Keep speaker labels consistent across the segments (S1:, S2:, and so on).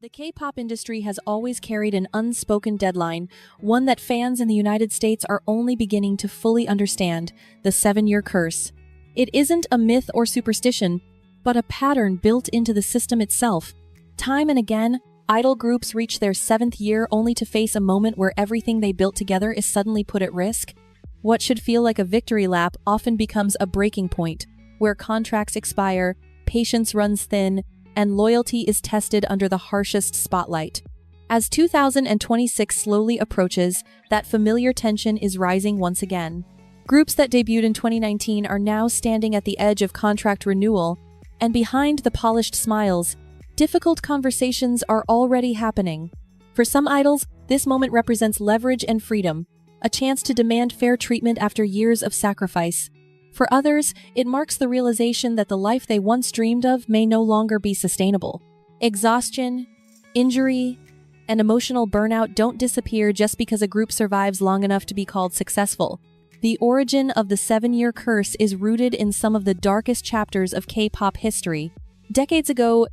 S1: The K-pop industry has always carried an unspoken deadline, one that fans in the United States are only beginning to fully understand: the 7-year curse. It isn't a myth or superstition, but a pattern built into the system itself. Time and again, idol groups reach their 7th year only to face a moment where everything they built together is suddenly put at risk. What should feel like a victory lap often becomes a breaking point, where contracts expire, patience runs thin, and loyalty is tested under the harshest spotlight. As 2026 slowly approaches, that familiar tension is rising once again. Groups that debuted in 2019 are now standing at the edge of contract renewal, and behind the polished smiles, difficult conversations are already happening. For some idols, this moment represents leverage and freedom, a chance to demand fair treatment after years of sacrifice. For others, it marks the realization that the life they once dreamed of may no longer be sustainable. Exhaustion, injury, and emotional burnout don't disappear just because a group survives long enough to be called successful. The origin of the 7-year curse is rooted in some of the darkest chapters of K-pop history. Decades ago,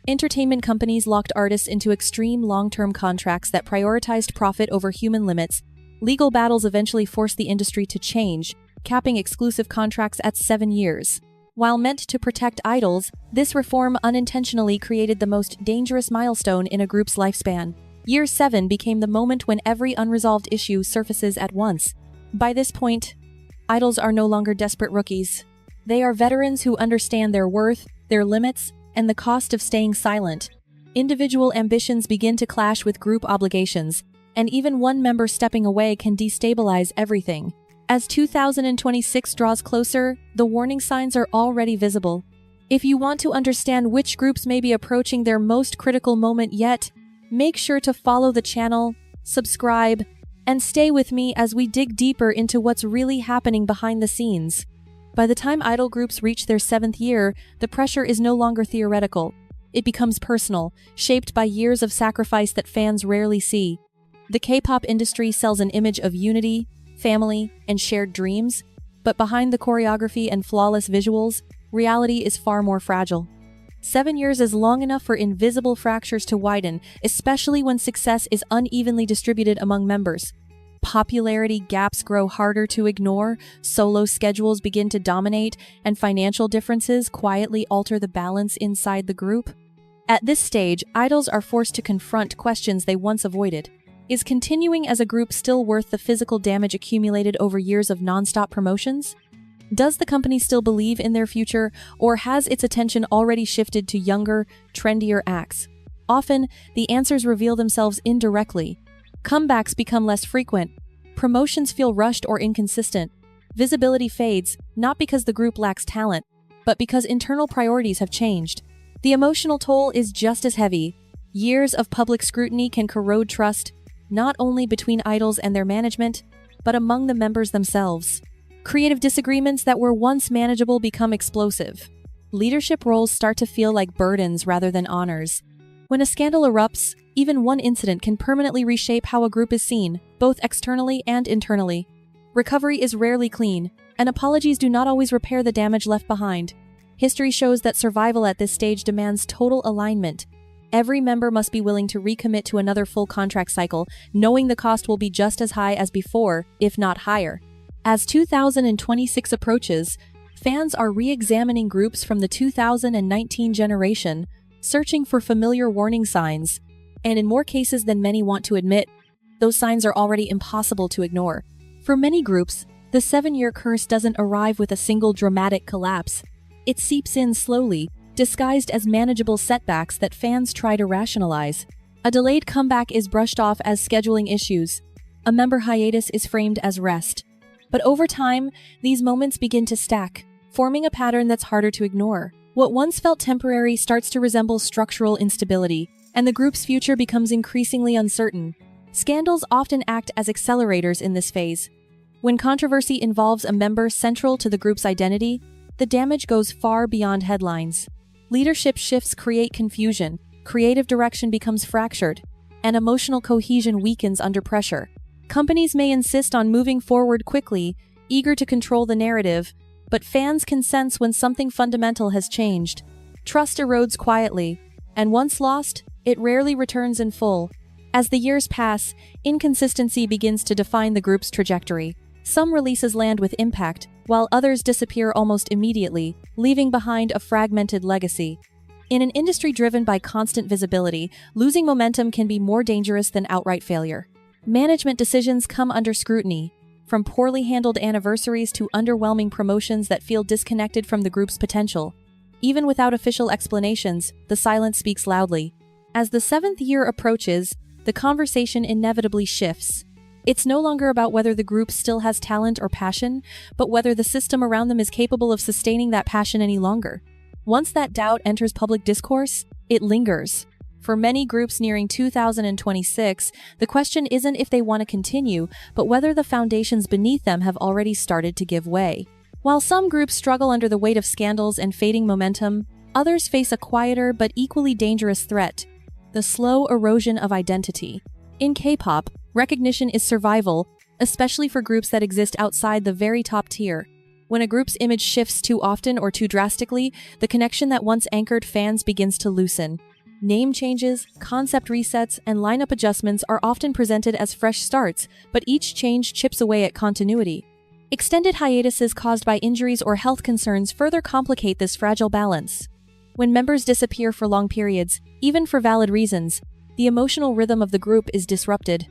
S1: entertainment companies locked artists into extreme long-term contracts that prioritized profit over human limits. Legal battles eventually forced the industry to change, capping exclusive contracts at 7 years. While meant to protect idols, this reform unintentionally created the most dangerous milestone in a group's lifespan. Year 7 became the moment when every unresolved issue surfaces at once. By this point, idols are no longer desperate rookies. They are veterans who understand their worth, their limits, and the cost of staying silent. Individual ambitions begin to clash with group obligations, and even one member stepping away can destabilize everything. As 2026 draws closer, the warning signs are already visible. If you want to understand which groups may be approaching their most critical moment yet, make sure to follow the channel, subscribe, and stay with me as we dig deeper into what's really happening behind the scenes. By the time idol groups reach their 7th year, the pressure is no longer theoretical. It becomes personal, shaped by years of sacrifice that fans rarely see. The K-pop industry sells an image of unity, family, and shared dreams, but behind the choreography and flawless visuals, reality is far more fragile. 7 years is long enough for invisible fractures to widen, especially when success is unevenly distributed among members. Popularity gaps grow harder to ignore, solo schedules begin to dominate, and financial differences quietly alter the balance inside the group. At this stage, idols are forced to confront questions they once avoided. Is continuing as a group still worth the physical damage accumulated over years of non-stop promotions? Does the company still believe in their future, or has its attention already shifted to younger, trendier acts? Often, the answers reveal themselves indirectly. Comebacks become less frequent, promotions feel rushed or inconsistent, visibility fades, not because the group lacks talent, but because internal priorities have changed. The emotional toll is just as heavy. Years of public scrutiny can corrode trust, not only between idols and their management, but among the members themselves. Creative disagreements that were once manageable become explosive. Leadership roles start to feel like burdens rather than honors. When a scandal erupts, even one incident can permanently reshape how a group is seen, both externally and internally. Recovery is rarely clean, and apologies do not always repair the damage left behind. History shows that survival at this stage demands total alignment. Every member must be willing to recommit to another full contract cycle, knowing the cost will be just as high as before, if not higher. As 2026 approaches, fans are re-examining groups from the 2019 generation, searching for familiar warning signs. And in more cases than many want to admit, those signs are already impossible to ignore. For many groups, the 7-year curse doesn't arrive with a single dramatic collapse. It seeps in slowly, disguised as manageable setbacks that fans try to rationalize. A delayed comeback is brushed off as scheduling issues. A member hiatus is framed as rest. But over time, these moments begin to stack, forming a pattern that's harder to ignore. What once felt temporary starts to resemble structural instability, and the group's future becomes increasingly uncertain. Scandals often act as accelerators in this phase. When controversy involves a member central to the group's identity, the damage goes far beyond headlines. Leadership shifts create confusion, creative direction becomes fractured, and emotional cohesion weakens under pressure. Companies may insist on moving forward quickly, eager to control the narrative, but fans can sense when something fundamental has changed. Trust erodes quietly, and once lost, it rarely returns in full. As the years pass, inconsistency begins to define the group's trajectory. Some releases land with impact, while others disappear almost immediately, leaving behind a fragmented legacy. In an industry driven by constant visibility, losing momentum can be more dangerous than outright failure. Management decisions come under scrutiny, from poorly handled anniversaries to underwhelming promotions that feel disconnected from the group's potential. Even without official explanations, the silence speaks loudly. As the seventh year approaches, the conversation inevitably shifts. It's no longer about whether the group still has talent or passion, but whether the system around them is capable of sustaining that passion any longer. Once that doubt enters public discourse, it lingers. For many groups nearing 2026, the question isn't if they want to continue, but whether the foundations beneath them have already started to give way. While some groups struggle under the weight of scandals and fading momentum, others face a quieter but equally dangerous threat: the slow erosion of identity. In K-pop, recognition is survival, especially for groups that exist outside the very top tier. When a group's image shifts too often or too drastically, the connection that once anchored fans begins to loosen. Name changes, concept resets, and lineup adjustments are often presented as fresh starts, but each change chips away at continuity. Extended hiatuses caused by injuries or health concerns further complicate this fragile balance. When members disappear for long periods, even for valid reasons, the emotional rhythm of the group is disrupted.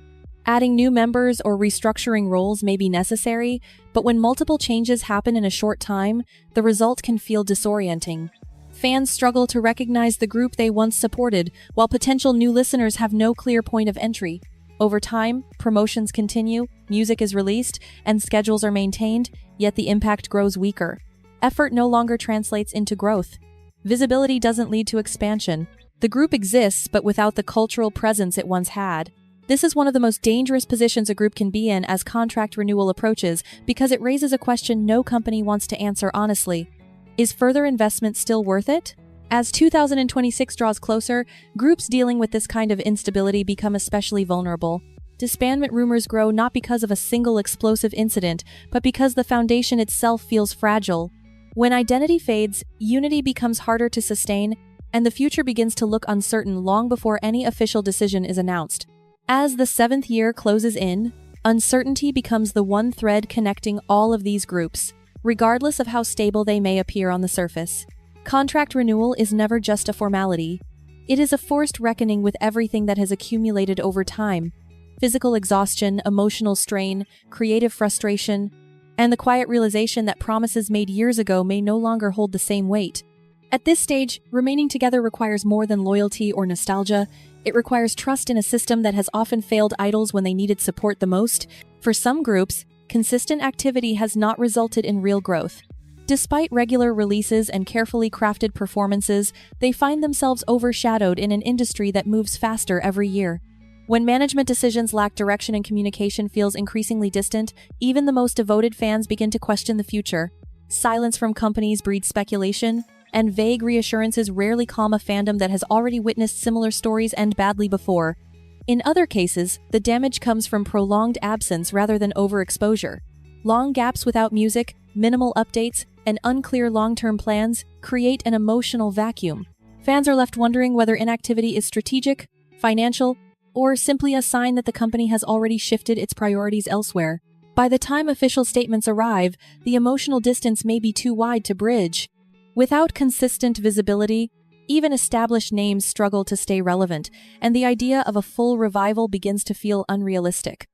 S1: Adding new members or restructuring roles may be necessary, but when multiple changes happen in a short time, the result can feel disorienting. Fans struggle to recognize the group they once supported, while potential new listeners have no clear point of entry. Over time, promotions continue, music is released, and schedules are maintained, yet the impact grows weaker. Effort no longer translates into growth. Visibility doesn't lead to expansion. The group exists, but without the cultural presence it once had. This is one of the most dangerous positions a group can be in as contract renewal approaches, because it raises a question no company wants to answer honestly. Is further investment still worth it? As 2026 draws closer, groups dealing with this kind of instability become especially vulnerable. Disbandment rumors grow not because of a single explosive incident, but because the foundation itself feels fragile. When identity fades, unity becomes harder to sustain, and the future begins to look uncertain long before any official decision is announced. As the seventh year closes in, uncertainty becomes the one thread connecting all of these groups, regardless of how stable they may appear on the surface. Contract renewal is never just a formality. It is a forced reckoning with everything that has accumulated over time: physical exhaustion, emotional strain, creative frustration, and the quiet realization that promises made years ago may no longer hold the same weight. At this stage, remaining together requires more than loyalty or nostalgia. It requires trust in a system that has often failed idols when they needed support the most. For some groups, consistent activity has not resulted in real growth. Despite regular releases and carefully crafted performances, they find themselves overshadowed in an industry that moves faster every year. When management decisions lack direction and communication feels increasingly distant, even the most devoted fans begin to question the future. Silence from companies breeds speculation, and vague reassurances rarely calm a fandom that has already witnessed similar stories end badly before. In other cases, the damage comes from prolonged absence rather than overexposure. Long gaps without music, minimal updates, and unclear long-term plans create an emotional vacuum. Fans are left wondering whether inactivity is strategic, financial, or simply a sign that the company has already shifted its priorities elsewhere. By the time official statements arrive, the emotional distance may be too wide to bridge. Without consistent visibility, even established names struggle to stay relevant, and the idea of a full revival begins to feel unrealistic.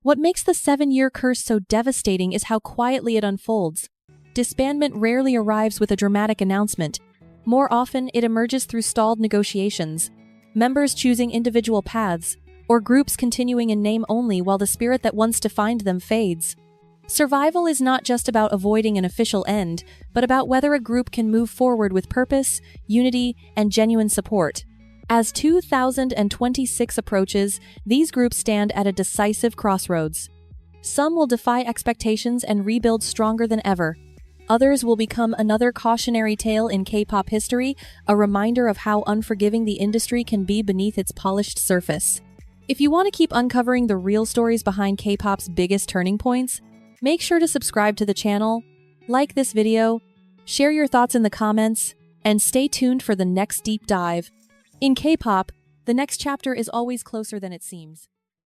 S1: What makes the 7-year curse so devastating is how quietly it unfolds. Disbandment rarely arrives with a dramatic announcement. More often, it emerges through stalled negotiations, members choosing individual paths, or groups continuing in name only while the spirit that once defined them fades. Survival is not just about avoiding an official end, but about whether a group can move forward with purpose, unity, and genuine support. As 2026 approaches, these groups stand at a decisive crossroads. Some will defy expectations and rebuild stronger than ever. Others will become another cautionary tale in K-pop history, a reminder of how unforgiving the industry can be beneath its polished surface. If you want to keep uncovering the real stories behind K-pop's biggest turning points, make sure to subscribe to the channel, like this video, share your thoughts in the comments, and stay tuned for the next deep dive. In K-pop, The next chapter is always closer than it seems.